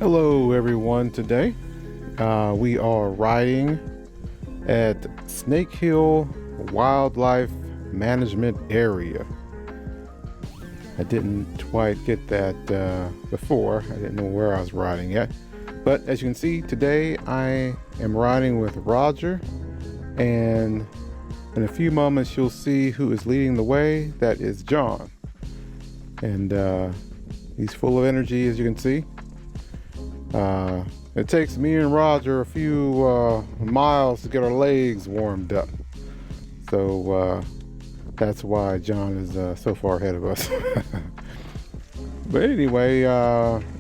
Hello everyone. Today we are riding at Snakehill Wildlife Management Area. I didn't quite get that before. I didn't know where I was riding yet. But as you can see, today I am riding with Roger, and in a few moments you'll see who is leading the way. That is John. And he's full of energy, as you can see. It takes me and Roger a few miles to get our legs warmed up. So that's why John is so far ahead of us. But anyway,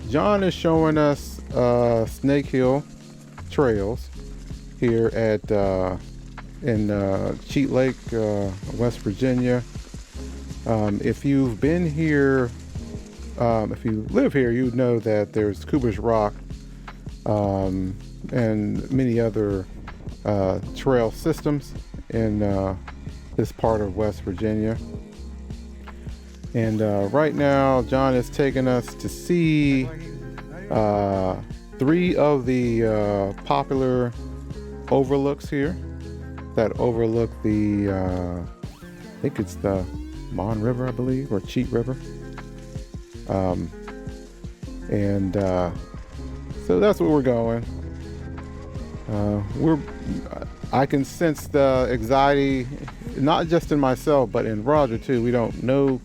John is showing us Snakehill trails here at in Cheat Lake, West Virginia. If you've been here, if you live here, you know that there's Cooper's Rock and many other trail systems in this part of West Virginia. And right now, John is taking us to see 3 of the popular overlooks here that overlook the, I think it's the Mon River, I believe, or Cheat River. So that's where we're going. I can sense the anxiety, not just in myself, but in Roger too. We don't know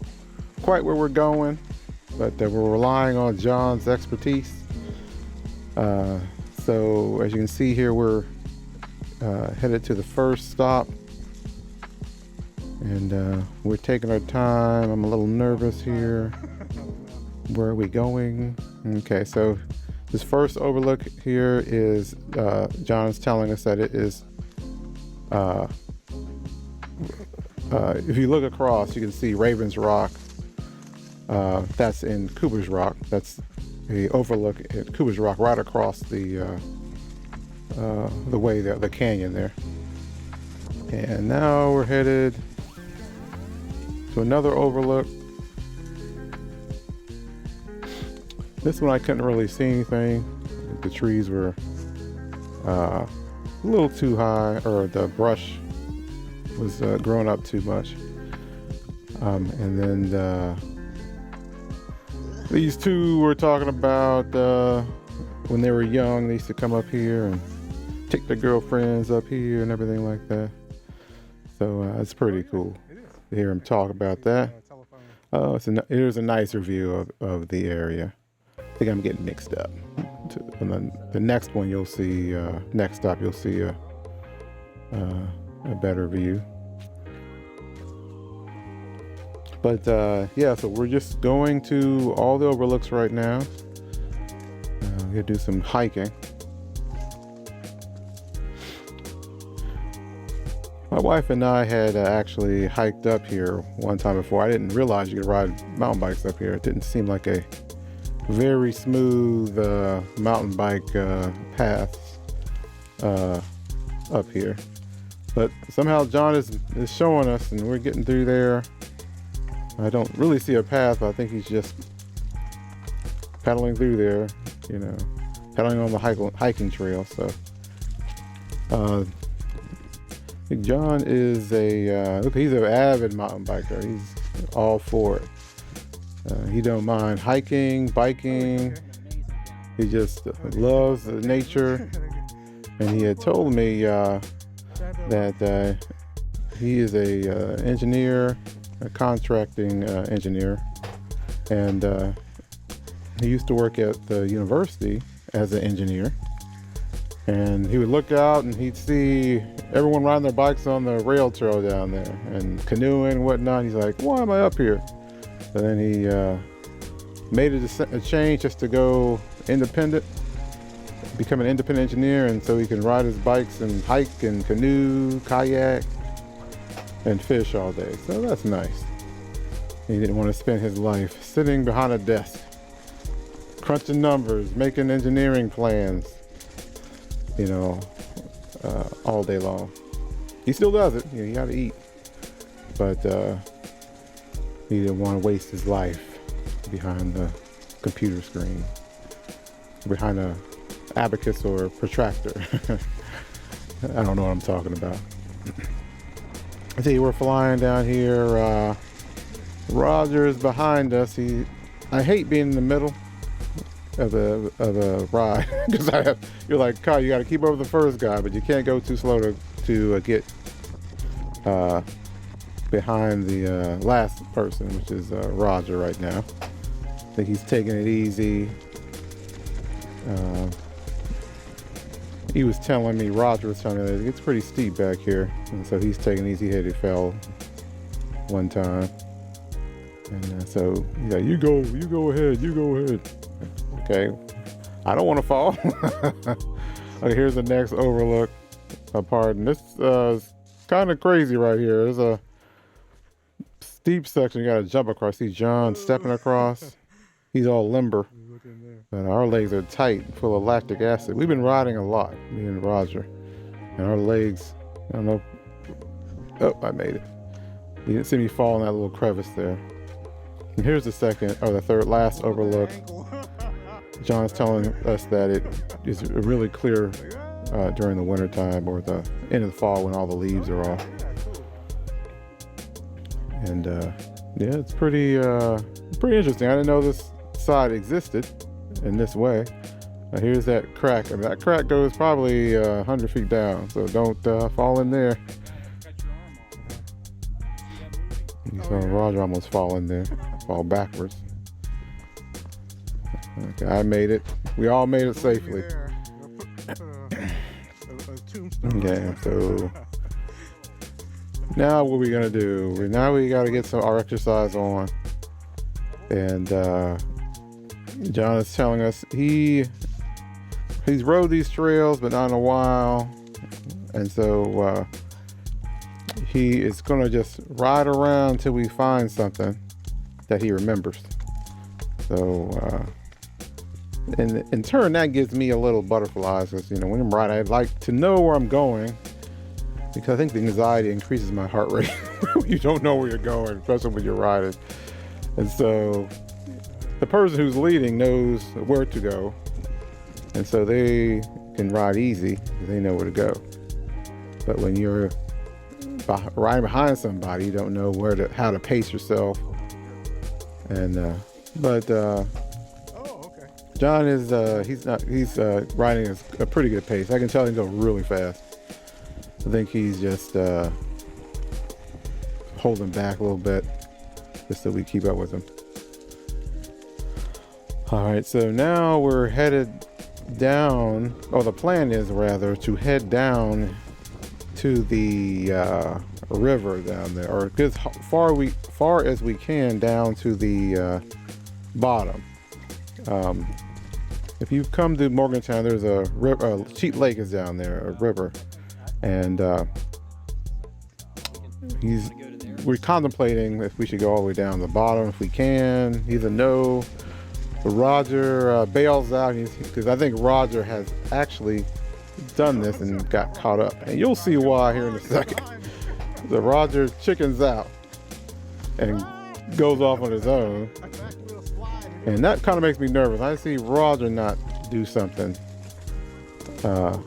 quite where we're going, but we're relying on John's expertise. So as you can see here, we're headed to the first stop, and we're taking our time. I'm a little nervous here. Where are we going? Okay, so this first overlook here is, John's telling us that it is, if you look across, you can see Raven's Rock. That's in Cooper's Rock. That's the overlook at Cooper's Rock, right across the way there, the canyon there. And now we're headed to another overlook. This one I couldn't really see anything. The trees were a little too high, or the brush was growing up too much. And then these two were talking about when they were young, they used to come up here and take their girlfriends up here and everything like that. So it's pretty cool to hear them talk about that. Here's a nicer view of the area. I think I'm getting mixed up. And then the next one you'll see, next stop you'll see a better view. But yeah, so we're just going to all the overlooks right now. We're gonna do some hiking. My wife and I had actually hiked up here one time before. I didn't realize you could ride mountain bikes up here. It didn't seem like a very smooth mountain bike paths up here, but somehow John is showing us, and we're getting through there. I don't really see a path, but I think he's just pedaling through there, pedaling on the hiking trail. So I think John is he's an avid mountain biker. He's all for it. He don't mind hiking, biking. He just loves nature. And he had told me that he is a engineer, a contracting engineer, and he used to work at the university as an engineer. And he would look out and he'd see everyone riding their bikes on the rail trail down there and canoeing and whatnot. He's like, why am I up here? And then he made a change just to go independent, become an independent engineer, and so he can ride his bikes and hike and canoe, kayak, and fish all day. So that's nice. He didn't want to spend his life sitting behind a desk, crunching numbers, making engineering plans, all day long. He still does it. You got to eat. But he didn't want to waste his life behind the computer screen. behind a abacus or protractor. I don't know what I'm talking about. See, we're flying down here. Roger is behind us. I hate being in the middle of a ride because you're like, Kyle, you got to keep over the first guy, but you can't go too slow to get behind the last person, which is Roger right now. I think he's taking it easy. He was telling me, Roger was telling me that it gets pretty steep back here, and so he's taking it easy. He fell one time, and so he's like, you go ahead. Okay, I don't want to fall. Okay, here's the next overlook part, and this is kind of crazy right here. There's a steep section you got to jump across. See John stepping across. He's all limber, but our legs are tight, full of lactic acid. We've been riding a lot, me and Roger, and our legs, I don't know. Oh, I made it. You didn't see me fall in that little crevice there. And here's the third last overlook. John's telling us that it is really clear during the winter time or the end of the fall when all the leaves are off. And yeah, it's pretty interesting. I didn't know this side existed in this way. Here's that crack. I mean, that crack goes probably 100 feet down, so don't fall in there. You saw Roger almost fall in there, fall backwards. Okay, I made it. We all made it safely. Okay, so now what are we gonna do? Now we gotta get our exercise on. And John is telling us he's rode these trails, but not in a while, and so he is gonna just ride around till we find something that he remembers. So in turn, that gives me a little butterflies, because when I'm riding, I'd like to know where I'm going, because I think the anxiety increases my heart rate. You don't know where you're going, especially when you're riding. And so the person who's leading knows where to go, and so they can ride easy because they know where to go. But when you're riding behind somebody, you don't know how to pace yourself. And John is he's riding a pretty good pace. I can tell him go really fast. I think he's just holding back a little bit just so we keep up with him. All right, so now we're headed down, or the plan is rather to head down to the river down there, or as far as we can down to the bottom. If you come to Morgantown, there's a river, Cheat Lake is down there, a river, and we're contemplating if we should go all the way down to the bottom if we can. He's a no. But Roger bails out because I think Roger has actually done this and got caught up, and you'll see why here in a second. So Roger chickens out and goes off on his own, and that kind of makes me nervous. I see Roger not do something, and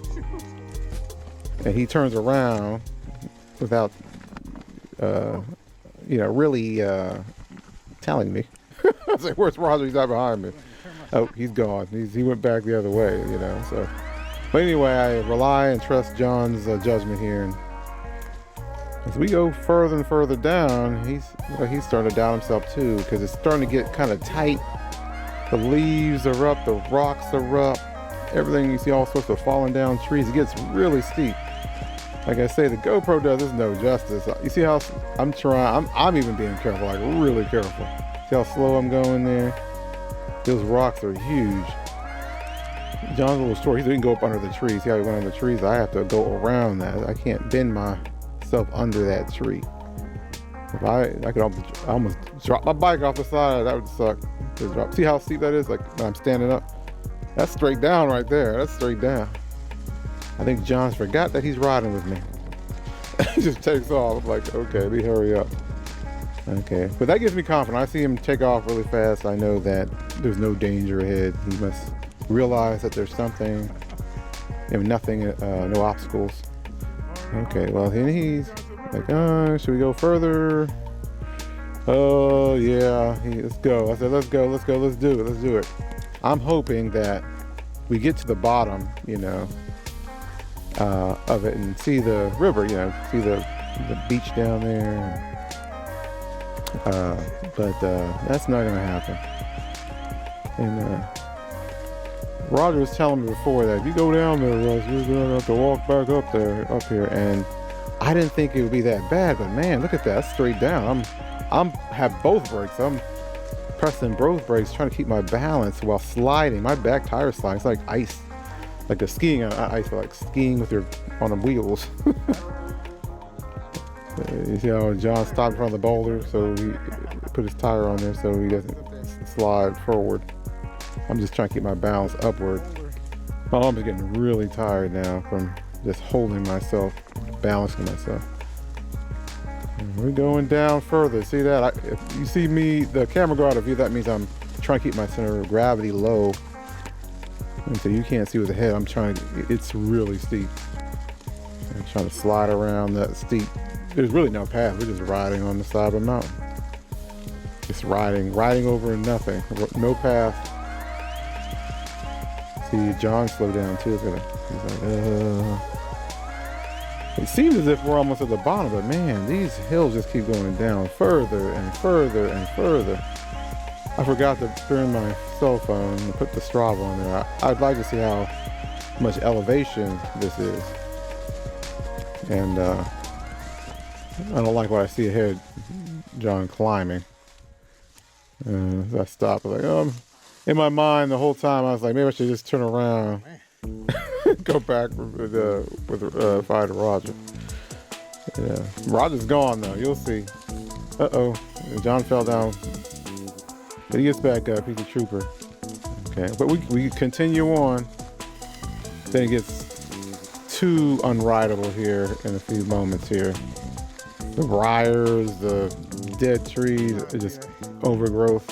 he turns around without really telling me. I was like, where's Roger? He's not behind me. Oh, he's gone. He went back the other way, so. But anyway, I rely and trust John's judgment here. And as we go further and further down, he's starting to doubt himself too, because it's starting to get kind of tight. The leaves are up, the rocks are up, everything. You see all sorts of falling down trees. It gets really steep. Like I say, the GoPro does this no justice. You see how I'm trying, I'm even being careful, like really careful. See how slow I'm going there? Those rocks are huge. John's a little short. He didn't go up under the trees. See how he went under the trees? I have to go around that. I can't bend myself under that tree. If I could almost drop my bike off the side. That would suck. See how steep that is? Like when I'm standing up. That's straight down right there. That's straight down. I think John's forgot that he's riding with me. He just takes off. I'm like, okay, let me hurry up. Okay, but that gives me confidence. I see him take off really fast. I know that there's no danger ahead. realize that there's something, nothing, no obstacles. Okay, well, then he's like, should we go further? Oh, yeah, let's go. I said, let's go, let's do it. I'm hoping that we get to the bottom, of it and see the river, see the beach down there. But that's not gonna happen. And Roger was telling me before that if you go down there, Russ, you're gonna have to walk back up here. And I didn't think it would be that bad, but man, look at that, that's straight down. I'm have both brakes. I'm pressing both brakes, trying to keep my balance while sliding. My back tire sliding. It's like ice, like the skiing on ice, like skiing on the wheels. You see how John stopped in front of the boulder, so he put his tire on there so he doesn't slide forward. I'm just trying to keep my balance upward. My arms are getting really tired now from just holding myself, balancing myself. And we're going down further. See that? If you see me, the camera go out of view, that means I'm trying to keep my center of gravity low. And so you can't see what's ahead. It's really steep. I'm trying to slide around that steep. There's really no path. We're just riding on the side of a mountain. Just riding over nothing. No path. See, John slowed down too. He's like, It seems as if we're almost at the bottom, but man, these hills just keep going down further and further and further. I forgot to turn my cell phone and put the Strava on there. I'd like to see how much elevation this is. And I don't like what I see ahead, John climbing. I stopped. Like, in my mind the whole time I was like, maybe I should just turn around, go back with fire to Roger. Yeah, Roger's gone though. You'll see. John fell down, but he gets back up. He's a trooper. Okay, but we continue on. Then it gets too unrideable here in a few moments here. The briars, the dead trees, just overgrowth.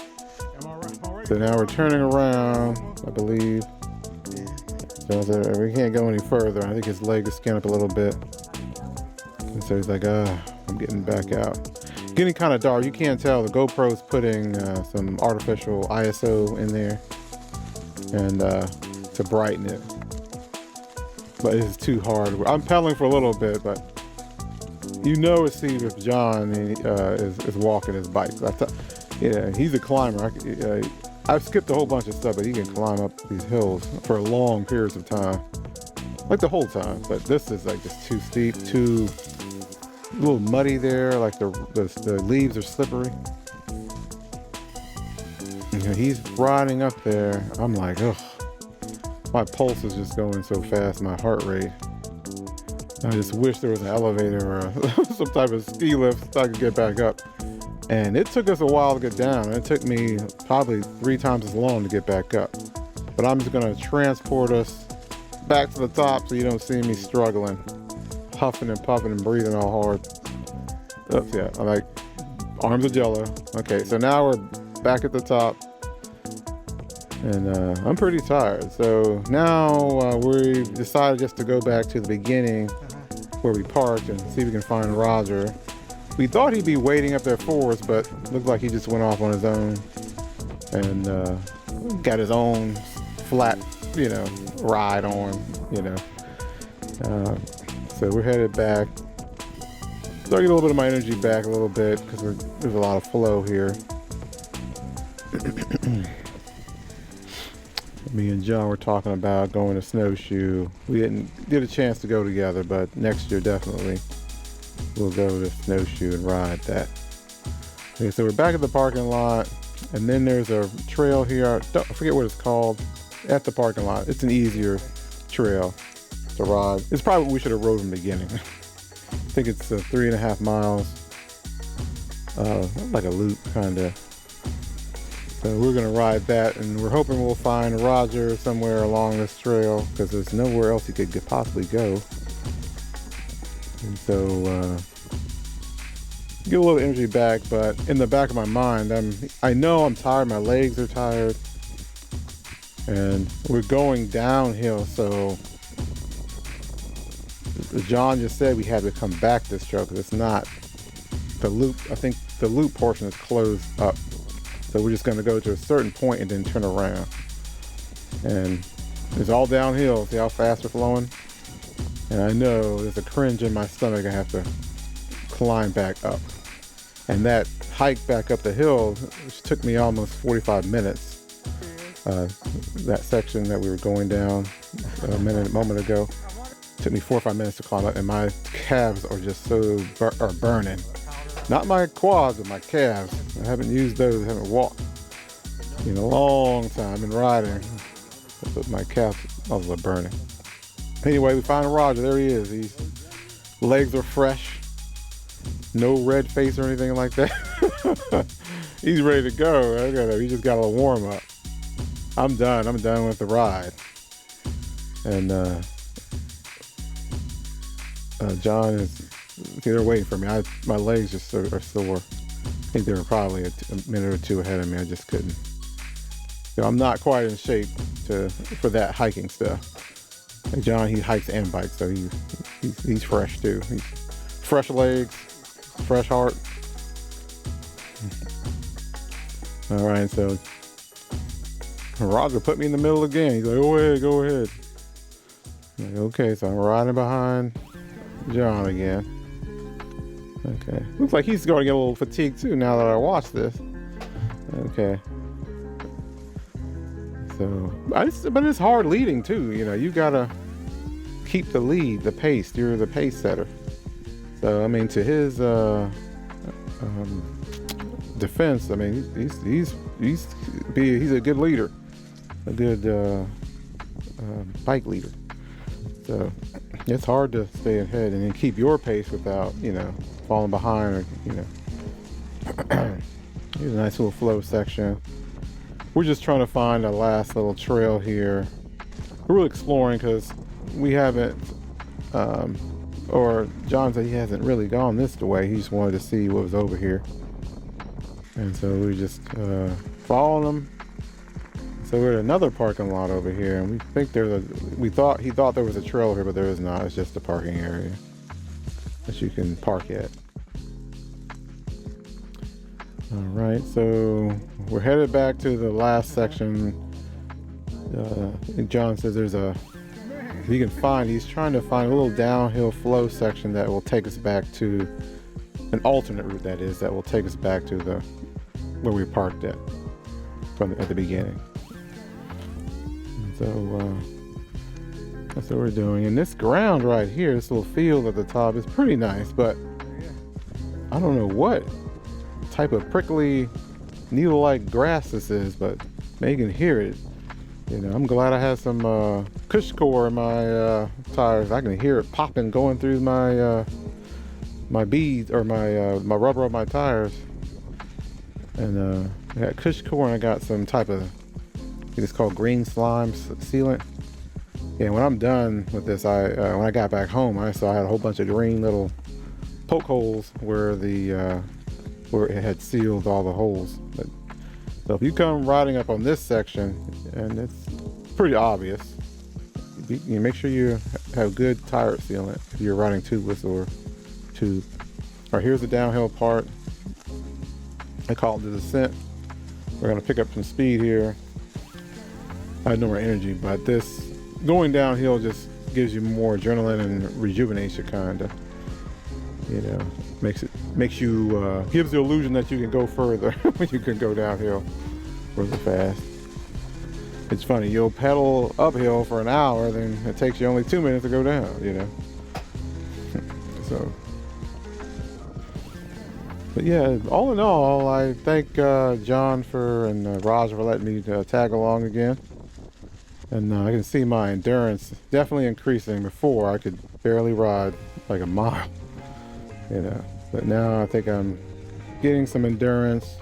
So now we're turning around, I believe. So we can't go any further. I think his leg is skinned up a little bit. And so he's like, I'm getting back out. Getting kind of dark. You can't tell. The GoPro's putting some artificial ISO in there and to brighten it. But it's too hard. I'm pedaling for a little bit, but it's see if John is walking his bike. Yeah, he's a climber. I've skipped a whole bunch of stuff, but he can climb up these hills for long periods of time, like the whole time. But this is like just too steep, too a little muddy there. Like the leaves are slippery. He's riding up there. I'm like, ugh. My pulse is just going so fast. My heart rate. I just wish there was an elevator or some type of ski lift so I could get back up. And it took us a while to get down. It took me probably 3 times as long to get back up. But I'm just gonna transport us back to the top so you don't see me struggling, huffing and puffing and breathing all hard. Oops, yeah, I'm like, arms are jello. Okay, so now we're back at the top. And I'm pretty tired. So now we decided just to go back to the beginning where we parked and see if we can find Roger. We thought he'd be waiting up there for us, but looked like he just went off on his own and got his own flat, ride on, So we're headed back. So I get a little bit of my energy back a little bit because there's a lot of flow here. Me and John were talking about going to snowshoe. We didn't get a chance to go together, but next year definitely we'll go to snowshoe and ride that. Okay, so we're back at the parking lot, and then there's a trail here. I forget what it's called. At the parking lot, it's an easier trail to ride. It's probably what we should have rode from the beginning. I think it's 3.5 miles, like a loop kind of. So we're gonna ride that, and we're hoping we'll find Roger somewhere along this trail because there's nowhere else he could possibly go. And so get a little energy back, but in the back of my mind, I know I'm tired. My legs are tired. and we're going downhill. So John just said we had to come back this trail because it's not the loop. I think the loop portion is closed up. So we're just going to go to a certain point and then turn around. And it's all downhill. See how fast we're flowing? And I know there's a cringe in my stomach. I have to climb back up. And that hike back up the hill, which took me almost 45 minutes. That section that we were going down a moment ago, took me 4 or 5 minutes to climb up, and my calves are just so burning. Not my quads, but my calves. I haven't used those. I haven't walked in a long time. I've been riding, but my calves are burning. Anyway, we find Roger. There he is. His legs are fresh. No red face or anything like that. He's ready to go. He just got a little warm up. I'm done. I'm done with the ride. And John is, they're waiting for me. My legs just are sore. I think they were probably a minute or two ahead of me. I just couldn't. I'm not quite in shape for that hiking stuff. And John, he hikes and bikes, so he's fresh too. He's fresh legs, fresh heart. All right, so Roger put me in the middle again. He's like, go ahead. I'm like, okay, so I'm riding behind John again. Okay, looks like he's going to get a little fatigued too now that I watch this. Okay. So, but it's hard leading too. You know, you gotta keep the lead, the pace. You're the pace setter. So, I mean, to his defense, I mean, he's a good leader, a good bike leader. So, it's hard to stay ahead and then keep your pace without, falling behind or, Here's a nice little flow section. We're just trying to find a last little trail here. We're really exploring because we haven't, or John said he hasn't really gone this way. He just wanted to see what was over here. And so we just following him. So we're at another parking lot over here, and we think he thought there was a trail here, but there is not. It's just a parking area that you can park at. All right, so we're headed back to the last section. John says he's trying to find a little downhill flow section that will take us back to an alternate route, that will take us back to where we parked at the beginning. And so that's what we're doing. And this ground right here, this little field at the top, is pretty nice, but I don't know what type of prickly needle-like grass this is, but man, you can hear it. I'm glad I had some cush core in my tires. I can hear it popping going through my beads or my rubber on my tires. And I got cush core, and I got some type of, I think it's called green slime sealant. And when I'm done with this, when I got back home, I saw I had a whole bunch of green little poke holes where it had sealed all the holes. So if you come riding up on this section, and it's pretty obvious, you make sure you have good tire sealant if you're riding tubeless or tube. All right, here's the downhill part. I call it the descent. We're gonna pick up some speed here. I have no more energy, but this going downhill just gives you more adrenaline and rejuvenates you, kinda. Gives the illusion that you can go further when you can go downhill really fast. It's funny, you'll pedal uphill for an hour, then it takes you only 2 minutes to go down, So, but yeah, all in all, I thank John and Roger for letting me tag along again. And I can see my endurance definitely increasing. Before I could barely ride like a mile, but now I think I'm getting some endurance.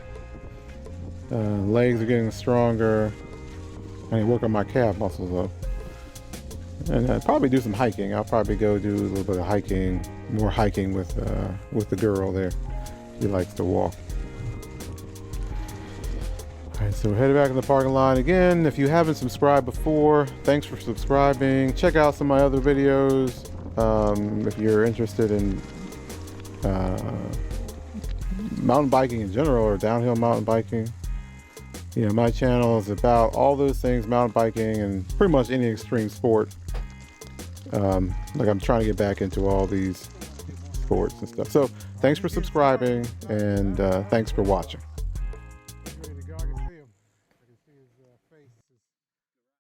Legs are getting stronger. I need to work on my calf muscles up. And I'll probably do some hiking. I'll probably go do a little bit of hiking, more hiking with the girl there. She likes to walk. All right, So we're headed back in the parking lot again. If you haven't subscribed before, thanks for subscribing. Check out some of my other videos if you're interested in mountain biking in general or downhill mountain biking. You know, my channel is about all those things, mountain biking and pretty much any extreme sport. Like I'm trying to get back into all these sports and stuff. So thanks for subscribing, and thanks for watching.